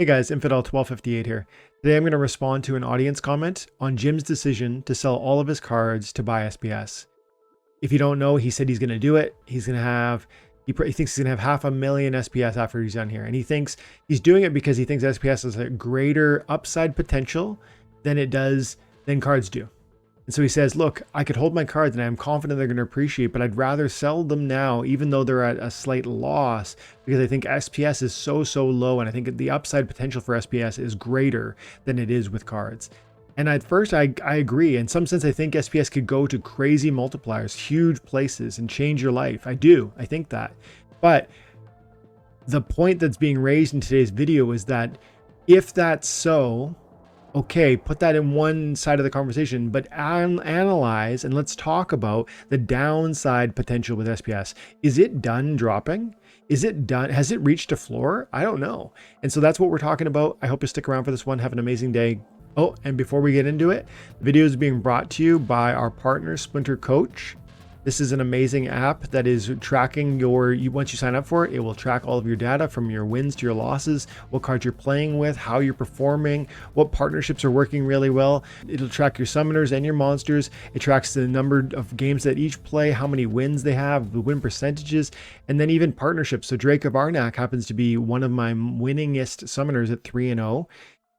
Hey guys, Infidel1258 here. Today I'm going to respond to an audience comment on Jim's decision to sell all of his cards to buy SPS. If you don't know, he said he's going to do it. He thinks he's going to have 500,000 SPS after he's done here. And he thinks he's doing it because he thinks SPS has a greater upside potential than cards do. And so he says, look, I could hold my cards and I'm confident they're going to appreciate, but I'd rather sell them now, even though they're at a slight loss, because I think SPS is so low. And I think the upside potential for SPS is greater than it is with cards. And at first I agree. In some sense, I think SPS could go to crazy multipliers, huge places, and change your life. I think that. But the point that's being raised in today's video is that if that's so, okay, put that in one side of the conversation, but analyze and let's talk about the downside potential with SPS. Is it done dropping? Is it done? Has it reached a floor? I don't know. And so that's what we're talking about. I hope you stick around for this one. Have an amazing day. Oh, and before we get into it, the video is being brought to you by our partner, Splintercoach. This is an amazing app that is tracking once you sign up for it, it will track all of your data from your wins to your losses, what cards you're playing with, how you're performing, what partnerships are working really well. It'll track your summoners and your monsters. It tracks the number of games that each play, how many wins they have, the win percentages, and then even partnerships. So Drake of Arnak happens to be one of my winningest summoners at 3-0.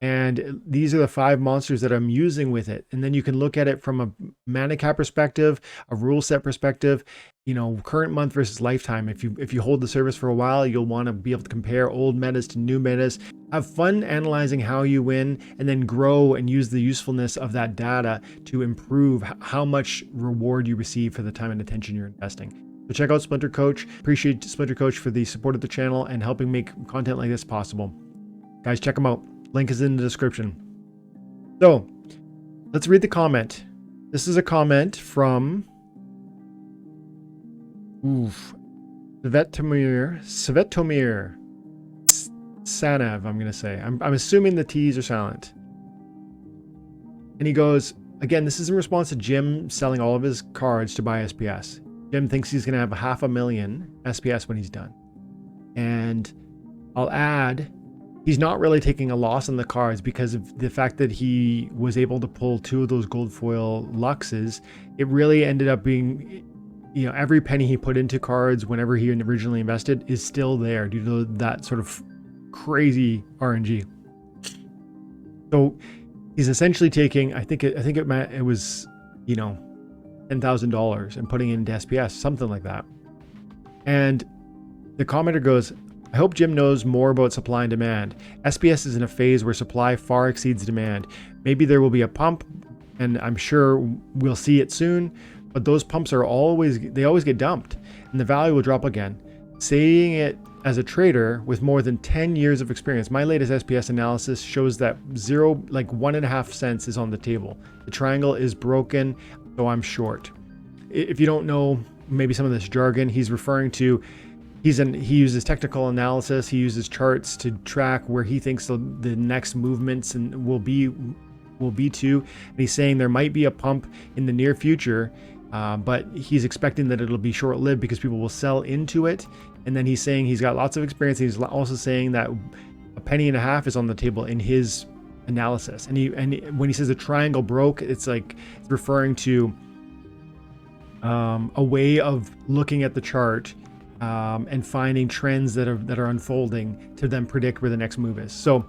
And these are the 5 monsters that I'm using with it. And then you can look at it from a mana cap perspective, a rule set perspective, current month versus lifetime. If you hold the service for a while, you'll want to be able to compare old metas to new metas. Have fun analyzing how you win and then grow and use the usefulness of that data to improve how much reward you receive for the time and attention you're investing. So check out Splintercoach. Appreciate Splintercoach for the support of the channel and helping make content like this possible. Guys, check them out. Link is in the description. So let's read the comment. This is a comment from Svetomir Sanav, I'm going to say. I'm assuming the T's are silent. And he goes, again, this is in response to Jim selling all of his cards to buy SPS. Jim thinks he's going to have 500,000 SPS when he's done. And I'll add, he's not really taking a loss on the cards because of the fact that he was able to pull 2 of those gold foil luxes. It really ended up being, every penny he put into cards whenever he originally invested is still there due to that sort of crazy RNG. So he's essentially taking, I think it was, $10,000 and putting it into SPS, something like that. And the commenter goes, I hope Jim knows more about supply and demand. SPS is in a phase where supply far exceeds demand. Maybe there will be a pump, and I'm sure we'll see it soon, but those pumps always get dumped, and the value will drop again. Saying it as a trader with more than 10 years of experience, my latest SPS analysis shows that 1.5 cents is on the table. The triangle is broken, so I'm short. If you don't know maybe some of this jargon, he's referring to he uses technical analysis. He uses charts to track where he thinks the next movements will be to. And he's saying there might be a pump in the near future, but he's expecting that it'll be short-lived because people will sell into it. And then he's saying he's got lots of experience. He's also saying that 1.5 pennies is on the table in his analysis. And when he says the triangle broke, it's referring to a way of looking at the chart and finding trends that are unfolding to then predict where the next move is. So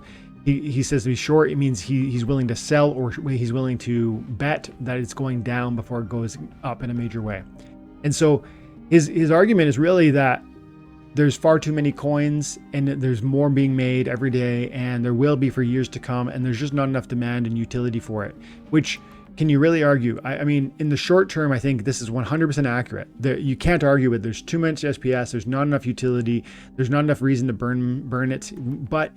he says to be short, it means he's willing to sell, or he's willing to bet that it's going down before it goes up in a major way. And so his argument is really that there's far too many coins and there's more being made every day, and there will be for years to come, and there's just not enough demand and utility for it, which can you really argue? I mean, in the short term, I think this is 100% accurate. You can't argue it. There's too much SPS. There's not enough utility. There's not enough reason to burn it. But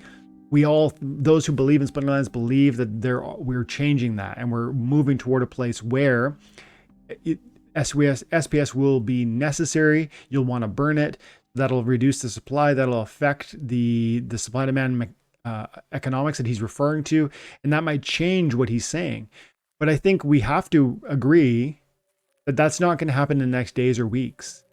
those who believe in Splinterlands believe that we're changing that, and we're moving toward a place where SPS will be necessary. You'll want to burn it. That'll reduce the supply. That'll affect the supply demand economics that he's referring to, and that might change what he's saying. But I think we have to agree that that's not going to happen in the next days or weeks.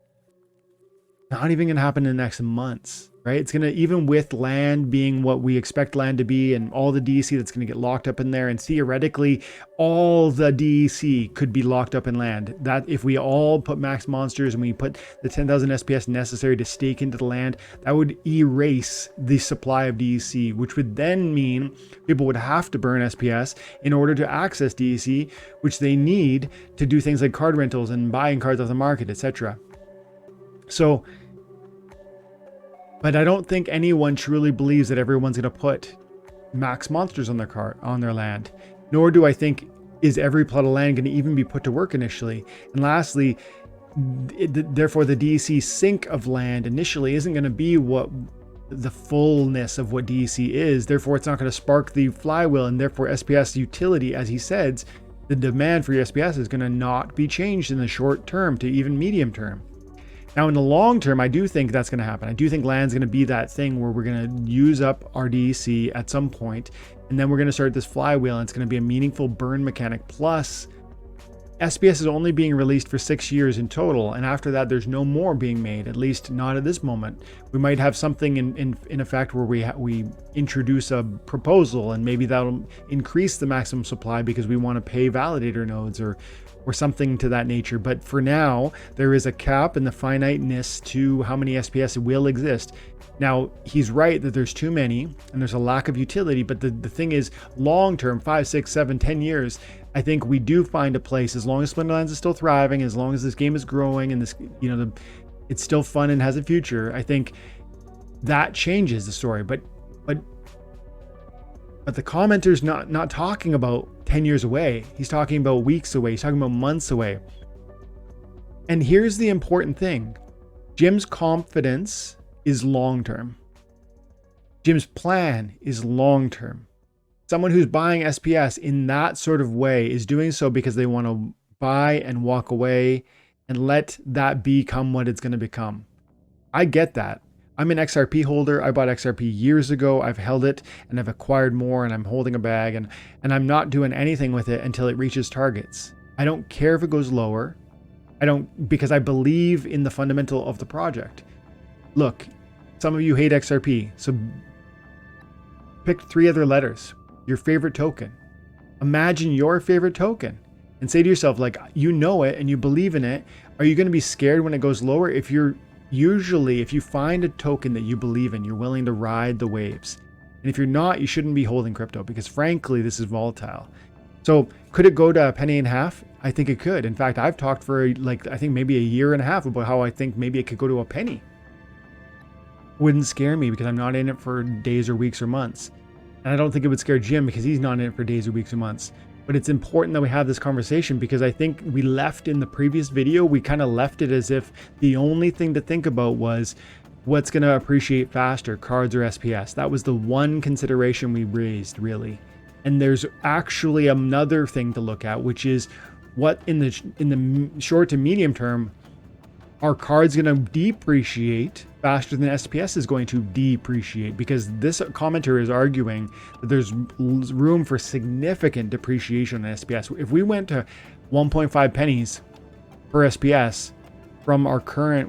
Not even going to happen in the next months right? It's going to, even with land being what we expect land to be and all the DEC that's going to get locked up in there, and theoretically all the DEC could be locked up in land. That if we all put max monsters and we put the 10,000 SPS necessary to stake into the land, that would erase the supply of DEC, which would then mean people would have to burn SPS in order to access DEC, which they need to do things like card rentals and buying cards off the market, etc. So, but I don't think anyone truly believes that everyone's going to put max monsters on their land. Nor do I think is every plot of land going to even be put to work initially. And lastly, therefore the DEC sink of land initially isn't going to be what the fullness of what DEC is. Therefore, it's not going to spark the flywheel, and therefore SPS utility, as he says, the demand for your SPS is going to not be changed in the short term to even medium term. Now, in the long term, I do think that's going to happen. I do think land's going to be that thing where we're going to use up our DEC at some point, and then we're going to start this flywheel, and it's going to be a meaningful burn mechanic. Plus, SPS is only being released for 6 years in total, and after that, there's no more being made, at least not at this moment. We might have something in effect where we introduce a proposal, and maybe that'll increase the maximum supply because we want to pay validator nodes or something to that nature. But for now, there is a cap and the finiteness to how many SPS will exist. Now, he's right that there's too many and there's a lack of utility, but the thing is, long term, 5, 6, 7, 10 years, I think we do find a place, as long as Splinterlands is still thriving, as long as this game is growing and this, it's still fun and has a future. I think that changes the story. But the commenter's not talking about 10 years away. He's talking about weeks away. He's talking about months away. And here's the important thing. Jim's confidence is long-term. Jim's plan is long-term. Someone who's buying SPS in that sort of way is doing so because they want to buy and walk away and let that become what it's going to become. I get that. I'm an XRP holder. I bought XRP years ago. I've held it and I've acquired more, and I'm holding a bag, and I'm not doing anything with it until it reaches targets. I don't care if it goes lower. Because I believe in the fundamental of the project. Look, some of you hate XRP, so pick 3 other letters. Your favorite token. Imagine your favorite token and say to yourself, like, you know it and you believe in it. Are you going to be scared when it goes lower? If you find a token that you believe in, you're willing to ride the waves. And if you're not, you shouldn't be holding crypto, because frankly, this is volatile. So could it go to 1.50? I think it could. In fact, I've talked for I think maybe a year and a half about how I think maybe it could go to $0.01. Wouldn't scare me because I'm not in it for days or weeks or months. And I don't think it would scare Jim because he's not in it for days or weeks or months. But it's important that we have this conversation, because I think we left in the previous video, we kind of left it as if the only thing to think about was what's going to appreciate faster, cards or SPS. That was the one consideration we raised, really. And there's actually another thing to look at, which is what in the short to medium term, are cards going to depreciate faster than SPS is going to depreciate? Because this commenter is arguing that there's room for significant depreciation on SPS. If we went to 1.5 pennies per SPS from our current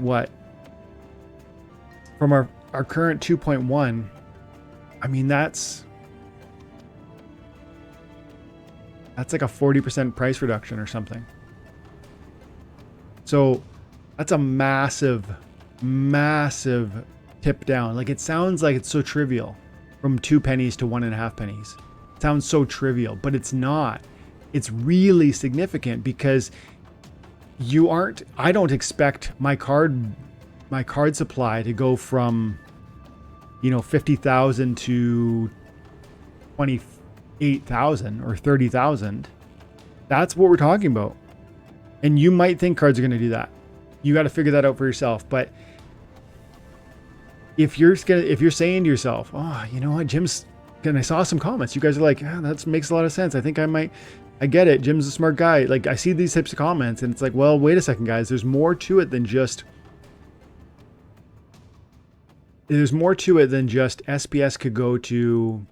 from our current 2.1, I mean, that's like a 40% price reduction or something. So that's a massive tip down. Like, it sounds like it's so trivial, from 2 pennies to 1.5 pennies. It sounds so trivial, but it's not. It's really significant, because I don't expect my card supply to go from 50,000 to 28,000 or 30,000. That's what we're talking about. And you might think cards are going to do that. You got to figure that out for yourself. But if you're saying to yourself, oh, you know what, Jim's, and I saw some comments, you guys are like, that makes a lot of sense. I think I get it. Jim's a smart guy. Like, I see these types of comments and it's like, well, wait a second, guys. There's more to it than just SPS could go to,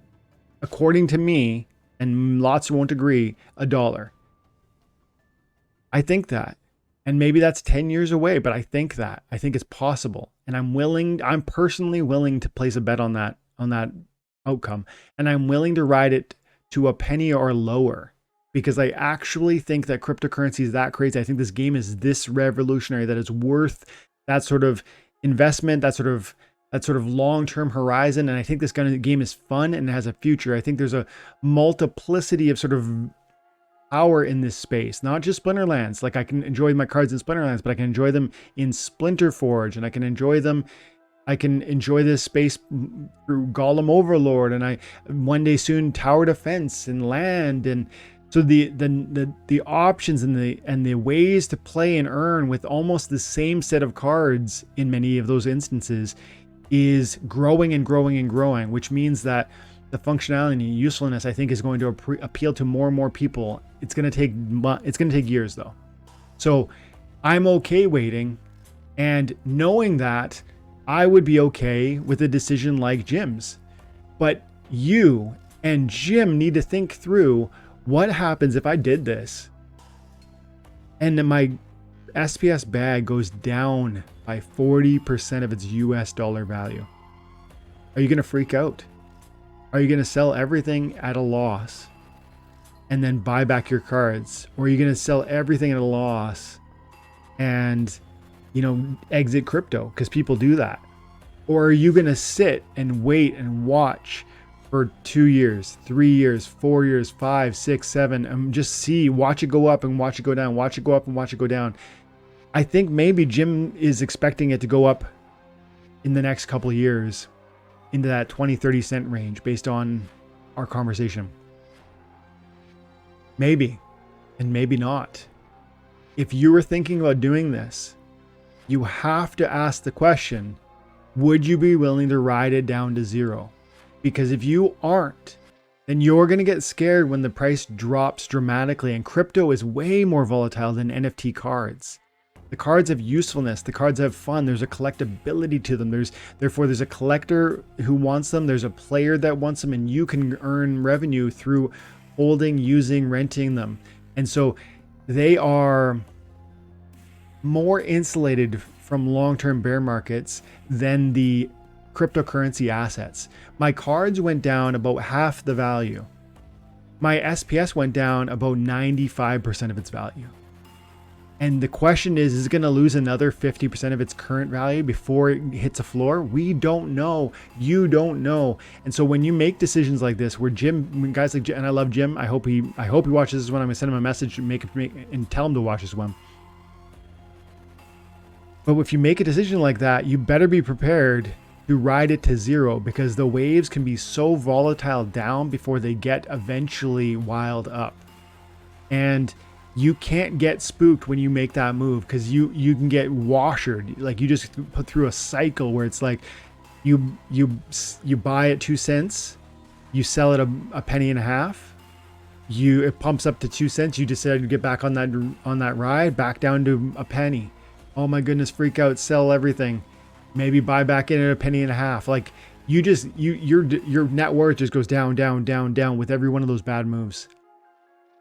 according to me, and lots won't agree, $1. I think that. And maybe that's 10 years away, but I think it's possible. And I'm personally willing to place a bet on that outcome. And I'm willing to ride it to a penny or lower, because I actually think that cryptocurrency is that crazy. I think this game is this revolutionary that it's worth that sort of investment, that sort of long-term horizon. And I think this kind of game is fun and has a future. I think there's a multiplicity of sort of power in this space, not just Splinterlands. Like, I can enjoy my cards in Splinterlands, but I can enjoy them in Splinterforge, and I can enjoy this space through Golem Overlord, and I one day soon Tower Defense and Land. And so the options and the ways to play and earn with almost the same set of cards in many of those instances is growing and growing and growing, which means that the functionality and usefulness, I think, is going to appeal to more and more people. It's going to take years though. So I'm okay waiting, and knowing that I would be okay with a decision like Jim's. But you and Jim need to think through what happens if I did this and then my SPS bag goes down by 40% of its US dollar value. Are you going to freak out? Are you going to sell everything at a loss and then buy back your cards? Or are you going to sell everything at a loss and, exit crypto? Because people do that. Or are you going to sit and wait and watch for 2 years, 3 years, 4 years, 5, 6, 7, and just watch it go up and watch it go down, watch it go up and watch it go down? I think maybe Jim is expecting it to go up in the next couple of years into that 20-30 cent range based on our conversation. Maybe, and maybe not. If you were thinking about doing this, you have to ask the question, would you be willing to ride it down to zero? Because if you aren't, then you're going to get scared when the price drops dramatically. And crypto is way more volatile than NFT cards. The cards have usefulness. The cards have fun. There's a collectability to them. Therefore, there's a collector who wants them. There's a player that wants them, and you can earn revenue through holding, using, renting them. And so they are more insulated from long-term bear markets than the cryptocurrency assets. My cards went down about half the value. My SPS went down about 95% of its value. And the question is it going to lose another 50% of its current value before it hits a floor? We don't know. You don't know. And so when you make decisions like this, where guys like Jim, and I love Jim, I hope he watches this one. I'm going to send him a message and tell him to watch this one. But if you make a decision like that, you better be prepared to ride it to zero, because the waves can be so volatile down before they get eventually wild up. And you can't get spooked when you make that move, because you can get washered. Like, you just put through a cycle where it's like you buy at 2 cents, you sell it a penny and a half, it pumps up to 2 cents, you decide to get back on that ride, back down to a penny. Oh my goodness, freak out, sell everything, maybe buy back in at a penny and a half. Like, your net worth just goes down, down, down, down with every one of those bad moves.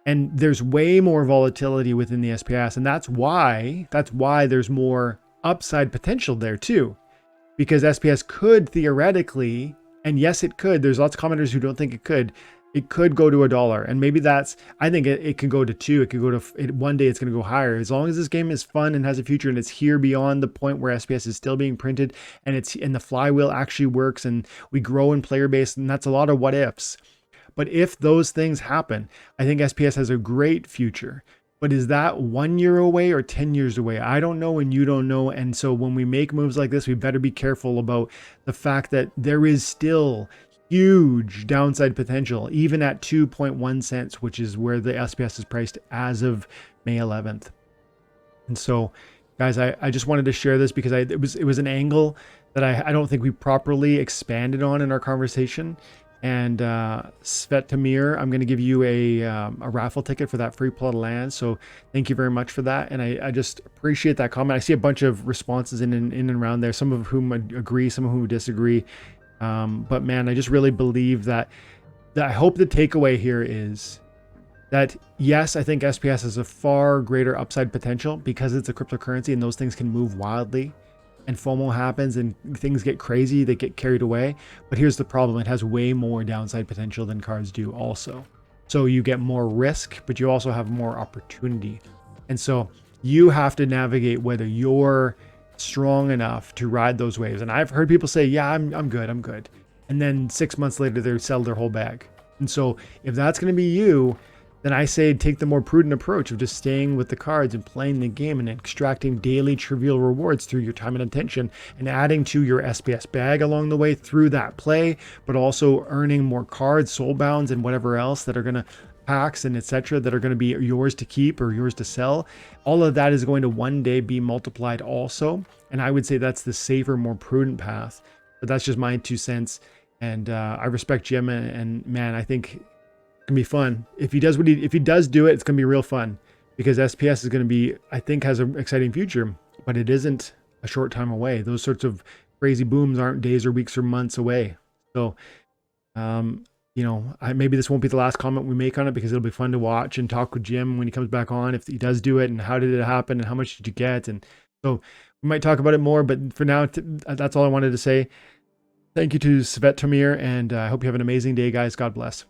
And there's way more volatility within the SPS. And that's why there's more upside potential there too. Because SPS could theoretically, and yes, it could. There's lots of commenters who don't think it could go to $1. And maybe I think it can go to 2. It could go to, one day it's going to go higher. As long as this game is fun and has a future and it's here beyond the point where SPS is still being printed and the flywheel actually works and we grow in player base. And that's a lot of what ifs. But if those things happen, I think SPS has a great future. But is that 1 year away or 10 years away? I don't know, and you don't know. And so when we make moves like this, we better be careful about the fact that there is still huge downside potential, even at 2.1 cents, which is where the SPS is priced as of May 11th. And so, guys, I just wanted to share this because it was an angle that I don't think we properly expanded on in our conversation. And Svetamir, I'm going to give you a raffle ticket for that free plot of land. So thank you very much for that. And I just appreciate that comment. I see a bunch of responses in and around there, some of whom agree, some of whom disagree. But man, I just really believe that I hope the takeaway here is that yes, I think SPS has a far greater upside potential because it's a cryptocurrency and those things can move wildly and FOMO happens and things get crazy, they get carried away. But here's the problem, it has way more downside potential than cards do also. So you get more risk, but you also have more opportunity. And so you have to navigate whether you're strong enough to ride those waves. And I've heard people say, yeah, I'm good. And then 6 months later, they sell their whole bag. And so if that's going to be you, then I say take the more prudent approach of just staying with the cards and playing the game and extracting daily trivial rewards through your time and attention and adding to your SPS bag along the way through that play, but also earning more cards, soulbounds, and whatever else that are going to packs and etc. that are going to be yours to keep or yours to sell. All of that is going to one day be multiplied also. And I would say that's the safer, more prudent path. But that's just my 2 cents. And I respect Jim, and man, I think it's gonna be fun. If he does do it, it's gonna be real fun because SPS is gonna be, I think, has an exciting future, but it isn't a short time away. Those sorts of crazy booms aren't days or weeks or months away. So, you know, maybe this won't be the last comment we make on it because it'll be fun to watch and talk with Jim when he comes back on, if he does do it and how did it happen and how much did you get. And so we might talk about it more, but for now, that's all I wanted to say. Thank you to Svet Tamir, and I hope you have an amazing day, guys. God bless.